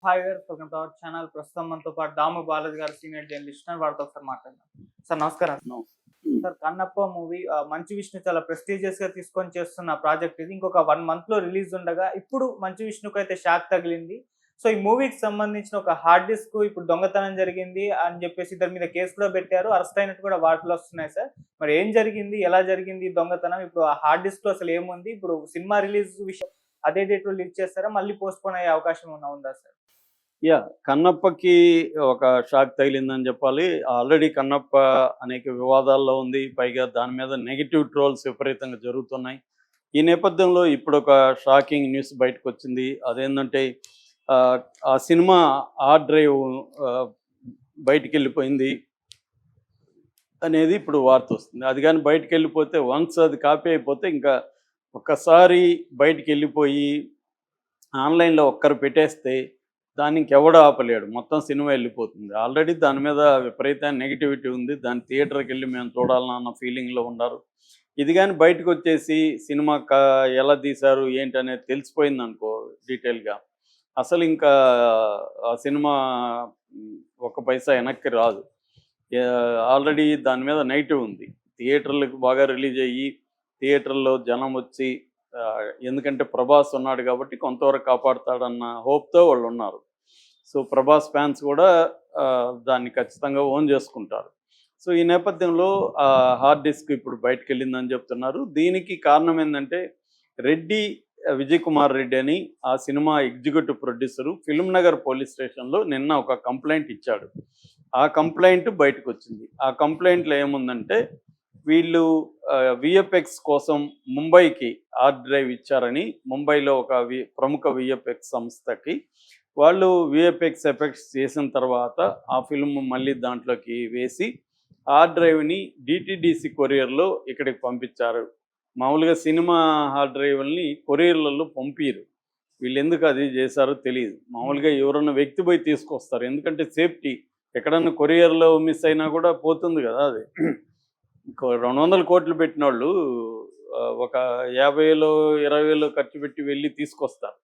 Hi గారు, welcome to our channel. ప్రస్తుతం మనతో పాటు దాము బాలాజీ గారు, సీనియర్ జర్నలిస్ట్ ఉన్నారు. వారితో ఒకసారి మాట్లాడదాం. సార్ నమస్కారం. అవును. సార్, కన్నప్ప మూవీ మంచు విష్ణు చాలా ప్రెస్టీజియస్ గా తీసుకొని చేస్తున్న ప్రాజెక్ట్ ఇది. ఇంకొక 1 మంత్ లో రిలీజ్ ఉండగా ఇప్పుడు మంచు విష్ణుకు అయితే షాక్ తగిలింది. సో ఈ మూవీకి సంబంధించిన ఒక హార్డ్ డిస్క్ ఇప్పుడు దొంగతనం జరిగింది అని చెప్పేసి ఇద్దరి మీద కేసు కూడా పెట్టారు. అరెస్ట్ అయినట్టు కూడా వార్తలు వస్తున్నాయి సార్. మరి ఏం జరిగింది, ఎలా జరిగింది ఈ దొంగతనం? ఇప్పుడు ఆ హార్డ్ డిస్క్ లో అసలు ఏముంది? ఇప్పుడు సినిమా రిలీజ్ విషయం అదే డేట్ లో రిలీజ్ చేస్తారా, మళ్ళీ పోస్ట్ పోన్ అయ్యే అవకాశం ఉందా సార్? కన్నప్పకి ఒక షాక్ తగిలిందని చెప్పాలి. ఆల్రెడీ కన్నప్ప అనేక వివాదాల్లో ఉంది. పైగా దాని మీద నెగెటివ్ ట్రోల్స్ విపరీతంగా జరుగుతున్నాయి. ఈ నేపథ్యంలో ఇప్పుడు ఒక షాకింగ్ న్యూస్ బయటకొచ్చింది. అదేంటంటే ఆ సినిమా హార్డ్ డ్రైవ్ బయటికెళ్ళిపోయింది అనేది ఇప్పుడు వార్త వస్తుంది. అది కానీ బయటికెళ్ళిపోతే వన్స్ అది కాపీ అయిపోతే ఇంకా ఒక్కసారి బయటికెళ్ళిపోయి ఆన్లైన్లో ఒక్కరు పెట్టేస్తే దాన్ని ఇంకెవడూ ఆపలేడు. మొత్తం సినిమా వెళ్ళిపోతుంది. ఆల్రెడీ దాని మీద విపరీతమైన నెగిటివిటీ ఉంది. దాన్ని థియేటర్కి వెళ్ళి మేము చూడాలన్న ఫీలింగ్లో ఉన్నారు. ఇది కానీ బయటకు వచ్చేసి సినిమా ఎలా తీశారు ఏంటి అనేది తెలిసిపోయింది అనుకో డీటెయిల్గా, అసలు ఇంకా ఆ సినిమా ఒక పైసా వెనక్కి రాదు. ఆల్రెడీ దాని మీద నెగిటివ్ ఉంది. థియేటర్లకు బాగా రిలీజ్ అయ్యి థియేటర్లో జనం వచ్చి ఎందుకంటే ప్రభాస్ ఉన్నాడు కాబట్టి కొంతవరకు కాపాడుతాడన్న హోప్తో వాళ్ళు ఉన్నారు. సో ప్రభాస్ ఫ్యాన్స్ కూడా దాన్ని ఖచ్చితంగా ఓన్ చేసుకుంటారు. సో ఈ నేపథ్యంలో హార్డ్ డిస్క్ ఇప్పుడు బయటకు వెళ్ళిందని చెప్తున్నారు. దీనికి కారణం ఏంటంటే విజయ్ కుమార్ రెడ్డి అని ఆ cinema executive producer film Nagar police స్టేషన్లో నిన్న ఒక కంప్లైంట్ ఇచ్చాడు. ఆ కంప్లైంట్ బయటకు వచ్చింది. ఆ కంప్లైంట్లో ఏముందంటే వీళ్ళు విఎఫ్ఎక్స్ కోసం ముంబైకి హార్డ్ డ్రైవ్ ఇచ్చారని, ముంబైలో ఒక ప్రముఖ విఎఫ్ఎక్స్ సంస్థకి వాళ్ళు విఎఫ్ఎక్స్ ఎఫెక్ట్స్ చేసిన తర్వాత ఆ ఫిల్మ్ మళ్ళీ దాంట్లోకి వేసి హార్డ్ డ్రైవ్ని డిటిడిసి కొరియర్లో ఇక్కడికి పంపించారు. మామూలుగా సినిమా హార్డ్ డ్రైవ్ని కొరియర్లలో పంపిరు. వీళ్ళు ఎందుకు అది చేశారో తెలియదు. మామూలుగా ఎవరన్నా వ్యక్తి పోయి తీసుకొస్తారు, ఎందుకంటే సేఫ్టీ. ఎక్కడన్నా కొరియర్లో మిస్ అయినా కూడా పోతుంది కదా అది. 200 కోట్లు పెట్టిన వాళ్ళు ఒక 50,000 20,000 ఖర్చు పెట్టి వెళ్ళి తీసుకొస్తారు.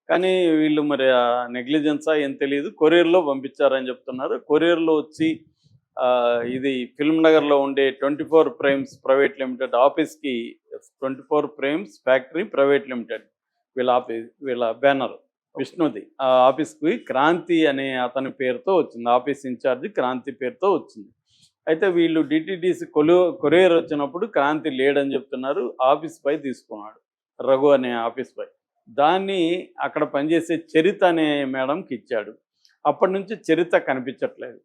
కానీ వీళ్ళు మరి ఆ నెగ్లిజెన్సా ఏం తెలియదు, కొరియర్లో పంపించారని చెప్తున్నారు. కొరియర్లో వచ్చి ఇది ఫిల్మ్ నగర్లో ఉండే 24 ప్రైమ్స్ ప్రైవేట్ లిమిటెడ్ ఆఫీస్కి, 24 ప్రైమ్స్ ఫ్యాక్టరీ ప్రైవేట్ లిమిటెడ్ వీళ్ళ బ్యానర్ విష్ణుది, ఆ ఆఫీస్కి క్రాంతి అనే అతని పేరుతో వచ్చింది. ఆఫీస్ ఇన్ఛార్జి క్రాంతి పేరుతో వచ్చింది. అయితే వీళ్ళు డిటిడిసి కొరియర్ వచ్చినప్పుడు క్రాంతి లేడని చెప్తున్నారు. ఆఫీస్ పై తీసుకున్నాడు, రఘు అనే ఆఫీస్ పై. దాన్ని అక్కడ పనిచేసే చరిత అనే మేడంకి ఇచ్చాడు. అప్పటి నుంచి చరిత కనిపించట్లేదు.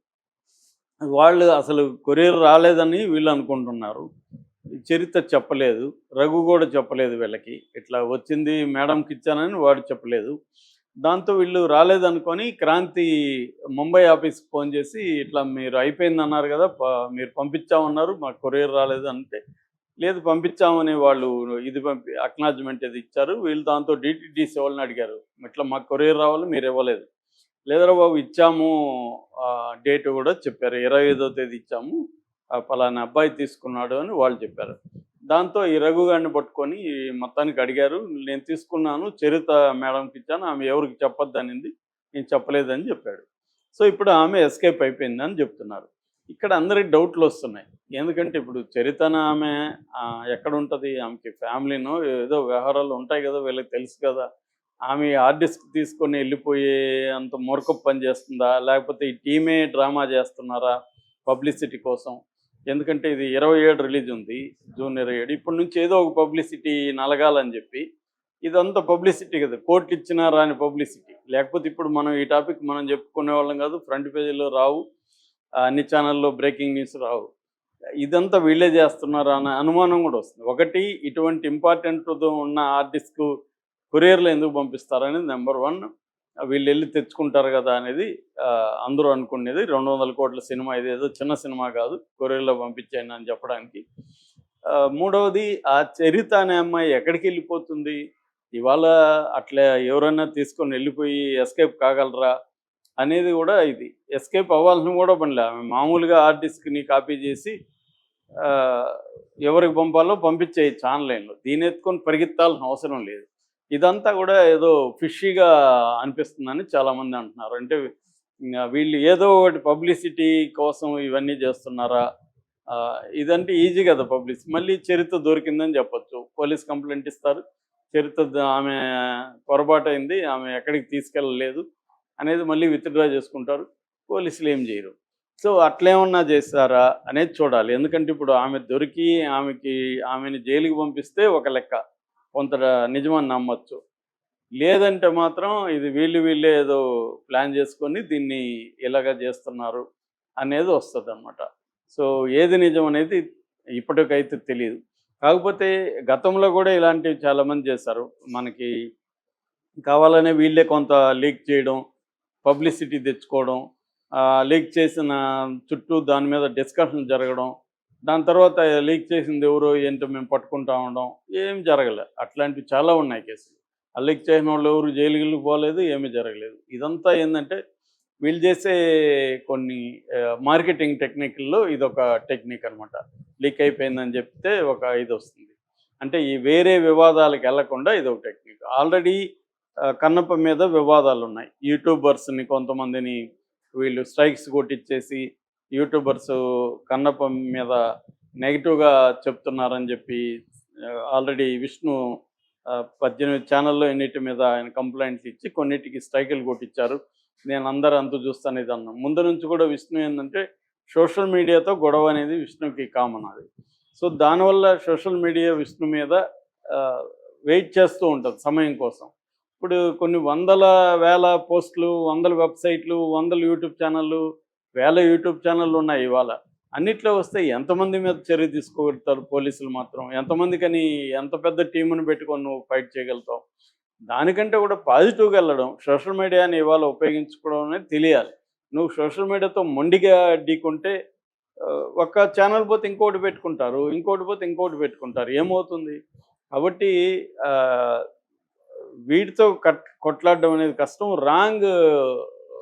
వాళ్ళు అసలు కొరియర్ రాలేదని వీళ్ళు అనుకుంటున్నారు. చరిత చెప్పలేదు, రఘు కూడా చెప్పలేదు వీళ్ళకి. ఇట్లా వచ్చింది మేడంకి ఇచ్చానని వాడు చెప్పలేదు. దాంతో వీళ్ళు రాలేదనుకొని క్రాంతి ముంబై ఆఫీస్కి ఫోన్ చేసి ఇట్లా మీరు అయిపోయింది అన్నారు కదా, మీరు పంపించామన్నారు, మాకు కొరియర్ రాలేదు అంటే, లేదు పంపించామని వాళ్ళు అక్నాలజ్మెంట్ ఇది ఇచ్చారు. వీళ్ళు దాంతో డిటిడిసి వాళ్ళని అడిగారు, ఇట్లా మాకు కొరియర్ రావాలి, మీరు ఇవ్వలేదు. లేదరా బాబు ఇచ్చాము, డేట్ కూడా చెప్పారు, 25వ తేదీ ఇచ్చాము, పలానా అబ్బాయి తీసుకున్నాడు అని వాళ్ళు చెప్పారు. దాంతో ఈ రఘు గారిని పట్టుకొని మొత్తానికి అడిగారు. నేను తీసుకున్నాను, చరిత మేడంకి ఇచ్చాను, ఆమె ఎవరికి చెప్పొద్దనింది, నేను చెప్పలేదని చెప్పాడు. సో ఇప్పుడు ఆమె ఎస్కేప్ అయిపోయింది అని చెప్తున్నారు. ఇక్కడ అందరికి డౌట్లు వస్తున్నాయి. ఎందుకంటే ఇప్పుడు చరితన ఆమె ఎక్కడ ఉంటుంది, ఆమెకి ఫ్యామిలీనో ఏదో వ్యవహారాలు ఉంటాయి కదా, వీళ్ళకి తెలుసు కదా. ఆమె హార్డ్ డిస్క్ తీసుకొని వెళ్ళిపోయే అంత మూర్ఖపు పని చేస్తుందా, లేకపోతే ఈ టీమే డ్రామా చేస్తున్నారా పబ్లిసిటీ కోసం? ఎందుకంటే ఇది 27 రిలీజ్ ఉంది, జూన్ 27. ఇప్పటి నుంచి ఏదో ఒక పబ్లిసిటీ నలగాలని చెప్పి ఇదంతా పబ్లిసిటీ కదా, కోర్టు ఇచ్చినా రాని పబ్లిసిటీ. లేకపోతే ఇప్పుడు మనం ఈ టాపిక్ మనం చెప్పుకునే వాళ్ళం కాదు, ఫ్రంట్ పేజీలో రావు, అన్ని ఛానల్లో బ్రేకింగ్ న్యూస్ రావు. ఇదంతా వీళ్ళే చేస్తున్నారా అనే అనుమానం కూడా వస్తుంది. ఒకటి, ఇటువంటి ఇంపార్టెంట్ ఉన్న హార్డ్ డిస్క్ కొరియర్లో ఎందుకు పంపిస్తారనేది నెంబర్ 1. వీళ్ళు వెళ్ళి తెచ్చుకుంటారు కదా అనేది అందరూ అనుకునేది. 200 కోట్ల సినిమా, ఇదేదో చిన్న సినిమా కాదు, కొరియర్లో పంపించాను అని చెప్పడానికి. మూడవది, ఆ చరిత అనే అమ్మాయి ఎక్కడికి వెళ్ళిపోతుంది? ఇవాళ అట్లా ఎవరైనా తీసుకొని వెళ్ళిపోయి ఎస్కేప్ కాగలరా అనేది కూడా ఇది. ఎస్కేప్ అవ్వాల్సిన కూడా పనిలే, ఆమె మామూలుగా హార్డ్ డిస్క్ని కాపీ చేసి ఎవరికి పంపాలో పంపించేయచ్చు ఆన్లైన్లో. దీన్ని ఎత్తుకొని పరిగెత్తాల్సిన అవసరం లేదు. ఇదంతా కూడా ఏదో ఫిషీగా అనిపిస్తుందని చాలామంది అంటున్నారు. అంటే వీళ్ళు ఏదో ఒకటి పబ్లిసిటీ కోసం ఇవన్నీ చేస్తున్నారా? ఇదంటే ఈజీ కదా పబ్లిసిటీ. మళ్ళీ చరిత్ర దొరికిందని చెప్పొచ్చు. పోలీస్ కంప్లెయింట్ ఇస్తారు. ఆమె పొరపాటైంది, ఆమె ఎక్కడికి తీసుకెళ్ళలేదు అనేది మళ్ళీ విత్‌డ్రా చేసుకుంటారు. పోలీసులు ఏం చేయరు. సో అట్లేమన్నా చేశారా అనేది చూడాలి. ఎందుకంటే ఇప్పుడు ఆమె దొరికి ఆమెని జైలుకి పంపిస్తే ఒక లెక్క. కొంత నిజమని నమ్మొచ్చు. లేదంటే మాత్రం ఇది వీళ్ళే ఏదో ప్లాన్ చేసుకొని దీన్ని ఇలాగ చేస్తున్నారు అనేది వస్తదనమాట. సో ఏది నిజం అనేది ఇప్పటికైతే తెలీదు. కాకపోతే గతంలో కూడా ఇలాంటివి చాలామంది చేశారు. మనకి కావాలనే వీళ్ళే కొంత లీక్ చేయడం, పబ్లిసిటీ తెచ్చుకోవడం, లీక్ చేసిన చుట్టూ దాని మీద డిస్కషన్ జరగడం, దాని తర్వాత లీక్ చేసింది ఎవరో ఏంటో మేము పట్టుకుంటా ఉండడం, ఏం జరగలే. అట్లాంటివి చాలా ఉన్నాయి కేసులు. ఆ లీక్ చేసిన వాళ్ళు ఎవరు జైలుకి పోలేదు, ఏమీ జరగలేదు. ఇదంతా ఏంటంటే వీళ్ళు చేసే కొన్ని మార్కెటింగ్ టెక్నిక్‌ల్లో ఇదొక టెక్నిక్ అనమాట. లీక్ అయిపోయిందని చెప్తే ఒక ఇది వస్తుంది. అంటే ఈ వేరే వివాదాలకు వెళ్లకుండా ఇదొక టెక్నిక్. ఆల్రెడీ కన్నప్ప మీద వివాదాలు ఉన్నాయి. యూట్యూబర్స్‌ని కొంతమందిని వీళ్ళు స్ట్రైక్స్ కొట్టించేసి యూట్యూబర్స్ కన్నప్ప మీద నెగిటివ్‌గా చెప్తున్నారని చెప్పి ఆల్రెడీ విష్ణు 18 ఛానల్లో ఎన్నిటి మీద ఆయన కంప్లైంట్స్ ఇచ్చి కొన్నిటికి స్ట్రైకులు కొట్టించారు. నేను అందరూ అంతు చూస్తాను ఇది అన్నాను. ముందు నుంచి కూడా విష్ణు ఏంటంటే సోషల్ మీడియాతో గొడవ అనేది విష్ణుకి కామన్ అది. సో దానివల్ల సోషల్ మీడియా విష్ణు మీద వెయిట్ చేస్తూ ఉంటుంది సమయం కోసం. ఇప్పుడు కొన్ని వందల వేల పోస్టులు, వందల వెబ్సైట్లు, వందల యూట్యూబ్ ఛానళ్ళు, వేల యూట్యూబ్ ఛానళ్ళు ఉన్నాయి ఇవాళ. అన్నిట్లో వస్తే ఎంతమంది మీద చర్య తీసుకోగలుగుతారు పోలీసులు మాత్రం? ఎంతమందికని ఎంత పెద్ద టీముని పెట్టుకొని నువ్వు ఫైట్ చేయగలుగుతావు? దానికంటే కూడా పాజిటివ్‌గా వెళ్ళడం, సోషల్ మీడియాని ఇవాళ ఉపయోగించుకోవడం అనేది తెలియాలి. నువ్వు సోషల్ మీడియాతో మొండిగా ఢీకొంటే ఒక ఛానల్ పోతే ఇంకోటి పెట్టుకుంటారు, ఇంకోటి పోతే ఇంకోటి పెట్టుకుంటారు. ఏమవుతుంది? కాబట్టి వీటితో కొట్లాడడం అనేది కష్టం. రాంగ్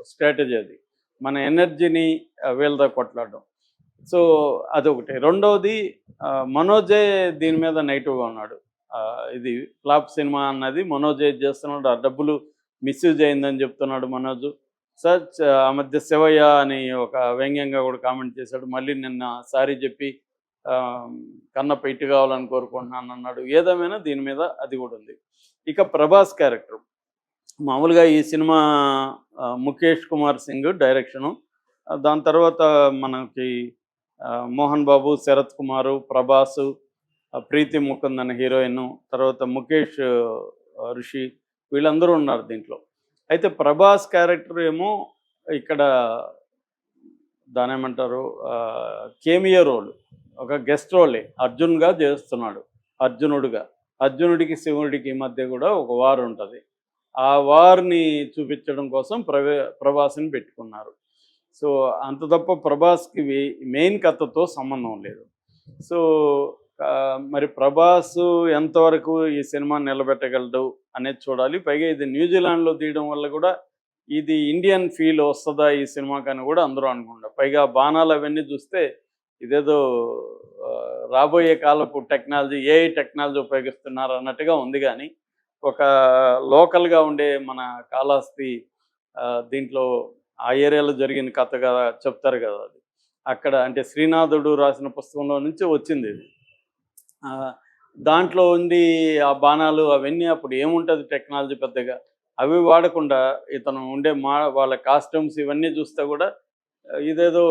స్ట్రాటజీ అది. మన ఎనర్జీని వీళ్ళతో కొట్లాడడం. సో అదొకటి. రెండవది మనోజే దీని మీద నెగిటివ్‌గా ఉన్నాడు. ఇది ఫ్లాప్ సినిమా అన్నది మనోజే చేస్తున్నాడు. ఆ డబ్బులు మిస్‌యూజ్ అయిందని చెప్తున్నాడు మనోజు. ఆ మధ్య శివయ్య అని ఒక వ్యంగ్యంగా కూడా కామెంట్ చేశాడు. మళ్ళీ నిన్న సారీ చెప్పి కన్నప్ప హిట్ కావాలని కోరుకుంటున్నాను అన్నాడు. ఏదేమైనా దీని మీద అది కూడా ఉంది. ఇక ప్రభాస్ క్యారెక్టర్ మామూలుగా ఈ సినిమా ముఖేష్ కుమార్ సింగ్ డైరెక్షను. దాని తర్వాత మనకి మోహన్ బాబు, శరత్ కుమారు, ప్రభాసు, ప్రీతి ముకుంద్ అనే హీరోయిన్, తర్వాత ముఖేష్ ఋషి వీళ్ళందరూ ఉన్నారు దీంట్లో. అయితే ప్రభాస్ క్యారెక్టర్ ఏమో ఇక్కడ దానేమంటారు కేమియో రోల్, ఒక గెస్ట్ రోలే అర్జున్గా చేస్తున్నాడు. అర్జునుడికి శివుడికి మధ్య కూడా ఒక వార్ ఉంటుంది. ఆ వార్ని చూపించడం కోసం ప్రభాస్ని పెట్టుకున్నారు. సో అంత తప్ప ప్రభాస్కి మెయిన్ కథతో సంబంధం లేదు. సో మరి ప్రభాస్ ఎంతవరకు ఈ సినిమా నిలబెట్టగలడు అనేది చూడాలి. పైగా ఇది న్యూజిలాండ్లో తీయడం వల్ల కూడా ఇది ఇండియన్ ఫీల్ వస్తుందా ఈ సినిమాకని కూడా అందరూ అనుకుంటారు. పైగా బాణాలు అవన్నీ చూస్తే ఇదేదో రాబోయే కాలపు టెక్నాలజీ, ఏఐ టెక్నాలజీ ఉపయోగిస్తున్నారు అన్నట్టుగా ఉంది. కానీ ఒక లోకల్గా ఉండే మన కాళహస్తి దీంట్లో ఆ ఏరియాలో జరిగిన కథగా చెప్తారు కదా, అది అక్కడ అంటే శ్రీనాథుడు రాసిన పుస్తకంలో నుంచి వచ్చింది ఇది. దాంట్లో ఉంది ఆ బాణాలు అవన్నీ. అప్పుడు ఏముంటుంది టెక్నాలజీ పెద్దగా, అవి వాడకుండా ఇతను ఉండే వాళ్ళ కాస్ట్యూమ్స్ ఇవన్నీ చూస్తే కూడా ఇదేదో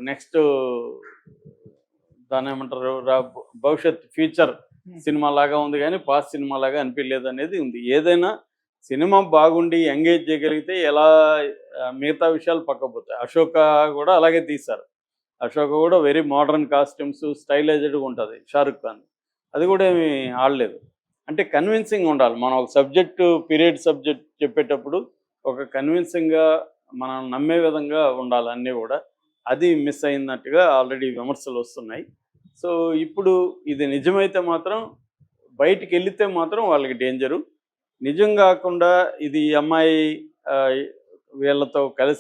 నెక్స్ట్ దాని ఏమంటారు భవిష్యత్ ఫ్యూచర్ సినిమా లాగా ఉంది కానీ పాస్ట్ సినిమా లాగా అనిపించలేదు అనేది ఉంది. ఏదైనా సినిమా బాగుండి ఎంగేజ్ చేయగలిగితే ఎలా మిగతా విషయాలు పక్కపోతాయి. అశోక కూడా అలాగే తీశారు. అశోక కూడా వెరీ మోడర్న్ కాస్ట్యూమ్స్, స్టైలైజ్డ్గా ఉంటుంది. షారుఖ్ ఖాన్ అది కూడా ఏమి ఆడలేదు. అంటే కన్విన్సింగ్ ఉండాలి. మనం ఒక పీరియడ్ సబ్జెక్ట్ చెప్పేటప్పుడు ఒక కన్విన్సింగ్గా మనం నమ్మే విధంగా ఉండాలి అన్నీ కూడా. అది మిస్ అయినట్టుగా ఆల్రెడీ విమర్శలు వస్తున్నాయి. సో ఇప్పుడు ఇది నిజమైతే మాత్రం బయటికి వెళితే మాత్రం వాళ్ళకి డేంజరు. నిజం కాకుండా ఇది అమ్మాయి వీళ్ళతో కలిసి